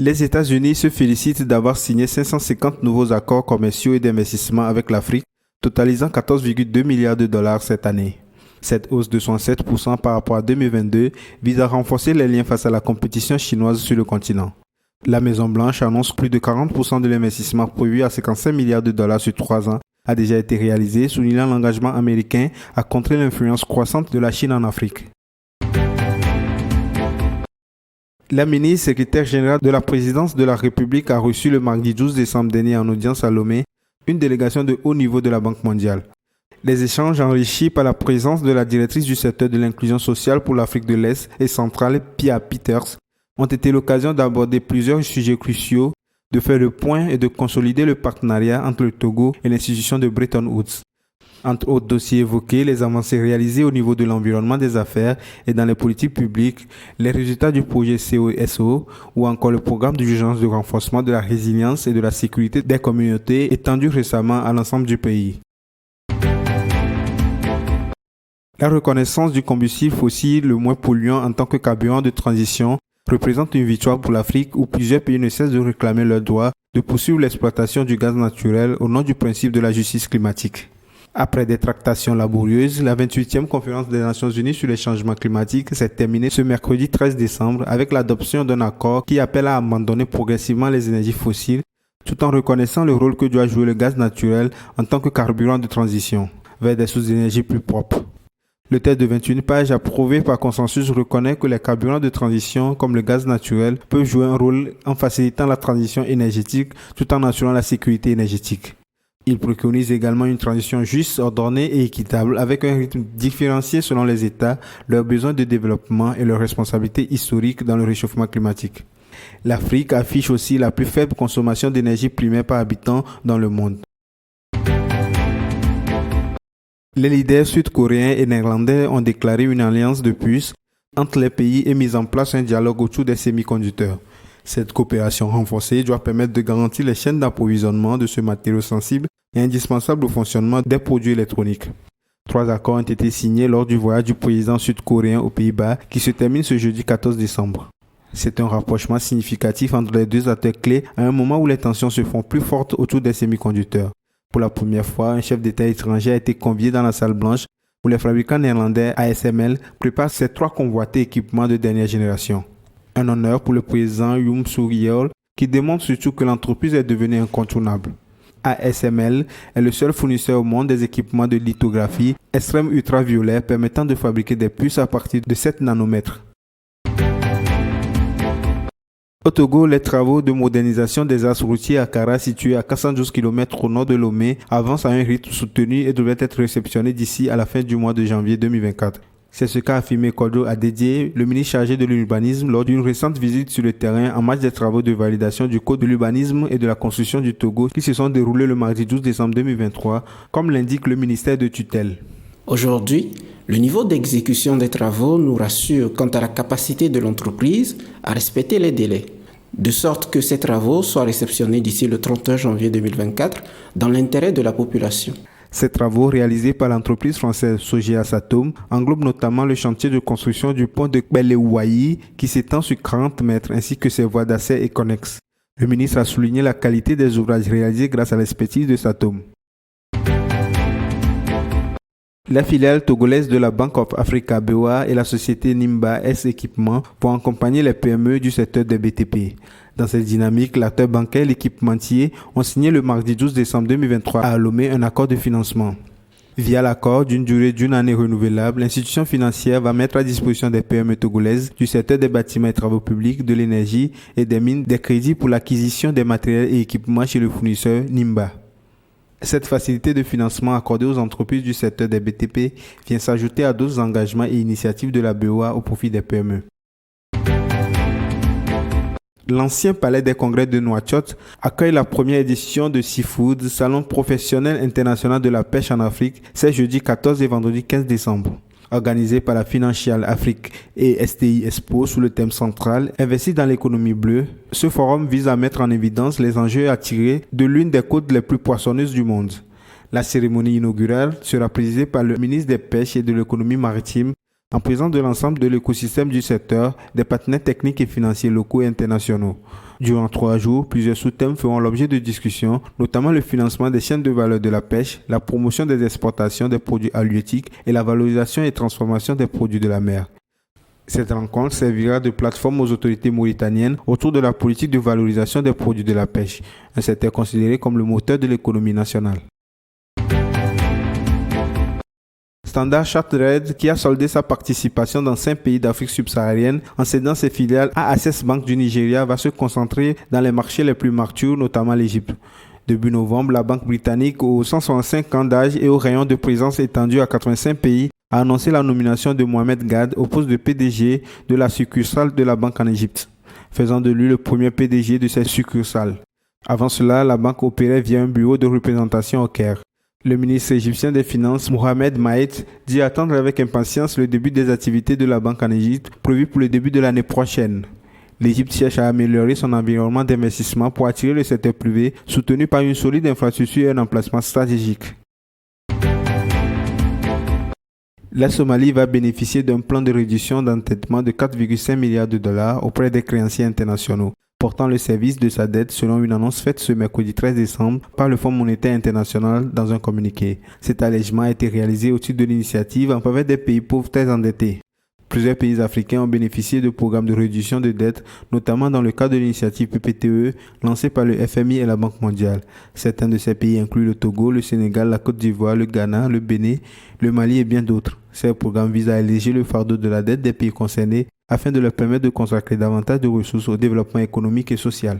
Les États-Unis se félicitent d'avoir signé 550 nouveaux accords commerciaux et d'investissement avec l'Afrique, totalisant 14,2 milliards de dollars cette année. Cette hausse de 67% par rapport à 2022 vise à renforcer les liens face à la compétition chinoise sur le continent. La Maison-Blanche annonce que plus de 40% de l'investissement prévu à 55 milliards de dollars sur 3 ans a déjà été réalisé, soulignant l'engagement américain à contrer l'influence croissante de la Chine en Afrique. La ministre secrétaire générale de la présidence de la République a reçu le mardi 12 décembre dernier en audience à Lomé une délégation de haut niveau de la Banque mondiale. Les échanges enrichis par la présence de la directrice du secteur de l'inclusion sociale pour l'Afrique de l'Est et centrale, Pia Peters, ont été l'occasion d'aborder plusieurs sujets cruciaux, de faire le point et de consolider le partenariat entre le Togo et l'institution de Bretton Woods. Entre autres dossiers évoqués, les avancées réalisées au niveau de l'environnement des affaires et dans les politiques publiques, les résultats du projet COSO ou encore le programme d'urgence de renforcement de la résilience et de la sécurité des communautés étendu récemment à l'ensemble du pays. La reconnaissance du combustible fossile le moins polluant en tant que carburant de transition représente une victoire pour l'Afrique où plusieurs pays ne cessent de réclamer leur droit de poursuivre l'exploitation du gaz naturel au nom du principe de la justice climatique. Après des tractations laborieuses, la 28e conférence des Nations Unies sur les changements climatiques s'est terminée ce mercredi 13 décembre avec l'adoption d'un accord qui appelle à abandonner progressivement les énergies fossiles tout en reconnaissant le rôle que doit jouer le gaz naturel en tant que carburant de transition vers des sources d'énergie plus propres. Le texte de 21 pages approuvé par consensus reconnaît que les carburants de transition comme le gaz naturel peuvent jouer un rôle en facilitant la transition énergétique tout en assurant la sécurité énergétique. Il préconise également une transition juste, ordonnée et équitable avec un rythme différencié selon les États, leurs besoins de développement et leurs responsabilités historiques dans le réchauffement climatique. L'Afrique affiche aussi la plus faible consommation d'énergie primaire par habitant dans le monde. Les leaders sud-coréens et néerlandais ont déclaré une alliance de puces entre les pays et mis en place un dialogue autour des semi-conducteurs. Cette coopération renforcée doit permettre de garantir les chaînes d'approvisionnement de ce matériau sensible et indispensable au fonctionnement des produits électroniques. 3 accords ont été signés lors du voyage du président sud-coréen aux Pays-Bas qui se termine ce jeudi 14 décembre. C'est un rapprochement significatif entre les deux acteurs clés à un moment où les tensions se font plus fortes autour des semi-conducteurs. Pour la première fois, un chef d'État étranger a été convié dans la salle blanche où les fabricants néerlandais ASML préparent ces 3 convoités équipements de dernière génération. Un honneur pour le président Yoon Suk-yeol qui démontre surtout que l'entreprise est devenue incontournable. ASML est le seul fournisseur au monde des équipements de lithographie extrême ultraviolet permettant de fabriquer des puces à partir de 7 nanomètres. Au Togo, les travaux de modernisation des axes routiers à Kara, situés à 412 km au nord de Lomé, avancent à un rythme soutenu et devraient être réceptionnés d'ici à la fin du mois de janvier 2024. C'est ce qu'a affirmé Kodo Adedie, le ministre chargé de l'urbanisme, lors d'une récente visite sur le terrain en marge des travaux de validation du Code de l'urbanisme et de la construction du Togo qui se sont déroulés le mardi 12 décembre 2023, comme l'indique le ministère de tutelle. Aujourd'hui, le niveau d'exécution des travaux nous rassure quant à la capacité de l'entreprise à respecter les délais, de sorte que ces travaux soient réceptionnés d'ici le 31 janvier 2024 dans l'intérêt de la population. Ces travaux réalisés par l'entreprise française Sogea Satome englobent notamment le chantier de construction du pont de Belewai qui s'étend sur 40 mètres ainsi que ses voies d'accès et connexes. Le ministre a souligné la qualité des ouvrages réalisés grâce à l'expertise de Satome. La filiale togolaise de la Bank of Africa BOA et la société Nimba S Équipement vont accompagner les PME du secteur des BTP. Dans cette dynamique, l'acteur bancaire et l'équipementier ont signé le mardi 12 décembre 2023 à Lomé un accord de financement. Via l'accord d'une durée d'une année renouvelable, l'institution financière va mettre à disposition des PME togolaises du secteur des bâtiments et travaux publics, de l'énergie et des mines des crédits pour l'acquisition des matériels et équipements chez le fournisseur Nimba. Cette facilité de financement accordée aux entreprises du secteur des BTP vient s'ajouter à d'autres engagements et initiatives de la BOA au profit des PME. L'ancien palais des congrès de Nouakchott accueille la première édition de Seafood, salon professionnel international de la pêche en Afrique, c'est jeudi 14 et vendredi 15 décembre. Organisé par la Financial Afrique et STI Expo sous le thème central « Investir dans l'économie bleue », ce forum vise à mettre en évidence les enjeux à tirer de l'une des côtes les plus poissonneuses du monde. La cérémonie inaugurale sera présidée par le ministre des Pêches et de l'économie maritime, en présence de l'ensemble de l'écosystème du secteur, des partenaires techniques et financiers locaux et internationaux. Durant 3 jours, plusieurs sous-thèmes feront l'objet de discussions, notamment le financement des chaînes de valeur de la pêche, la promotion des exportations des produits halieutiques et la valorisation et transformation des produits de la mer. Cette rencontre servira de plateforme aux autorités mauritaniennes autour de la politique de valorisation des produits de la pêche, un secteur considéré comme le moteur de l'économie nationale. Standard Chartered, qui a soldé sa participation dans 5 pays d'Afrique subsaharienne en cédant ses filiales à Access Bank du Nigeria, va se concentrer dans les marchés les plus matures, notamment l'Égypte. Début novembre, la banque britannique, aux 165 ans d'âge et au rayon de présence étendu à 85 pays, a annoncé la nomination de Mohamed Gad au poste de PDG de la succursale de la banque en Égypte, faisant de lui le premier PDG de cette succursale. Avant cela, la banque opérait via un bureau de représentation au Caire. Le ministre égyptien des Finances, Mohamed Maït, dit attendre avec impatience le début des activités de la banque en Égypte, prévu pour le début de l'année prochaine. L'Égypte cherche à améliorer son environnement d'investissement pour attirer le secteur privé, soutenu par une solide infrastructure et un emplacement stratégique. La Somalie va bénéficier d'un plan de réduction d'endettement de 4,5 milliards de dollars auprès des créanciers internationaux, portant le service de sa dette selon une annonce faite ce mercredi 13 décembre par le Fonds monétaire international dans un communiqué. Cet allègement a été réalisé au titre de l'initiative en faveur des pays pauvres très endettés. Plusieurs pays africains ont bénéficié de programmes de réduction de dette, notamment dans le cadre de l'initiative PPTE lancée par le FMI et la Banque mondiale. Certains de ces pays incluent le Togo, le Sénégal, la Côte d'Ivoire, le Ghana, le Bénin, le Mali et bien d'autres. Ces programmes visent à alléger le fardeau de la dette des pays concernés afin de leur permettre de consacrer davantage de ressources au développement économique et social.